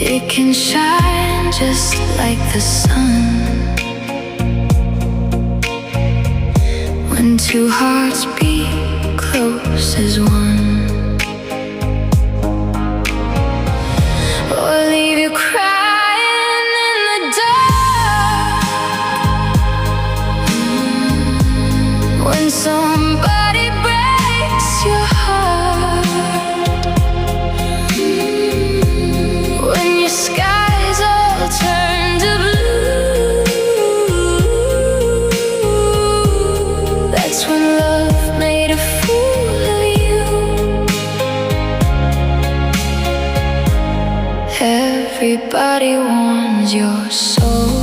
It can shine just like the sun when two hearts beat close as one, or leave you crying in the dark when somebody breaks your heart, when your skies all turn to blue. That's when love made a fool of you. Everybody wants your soul.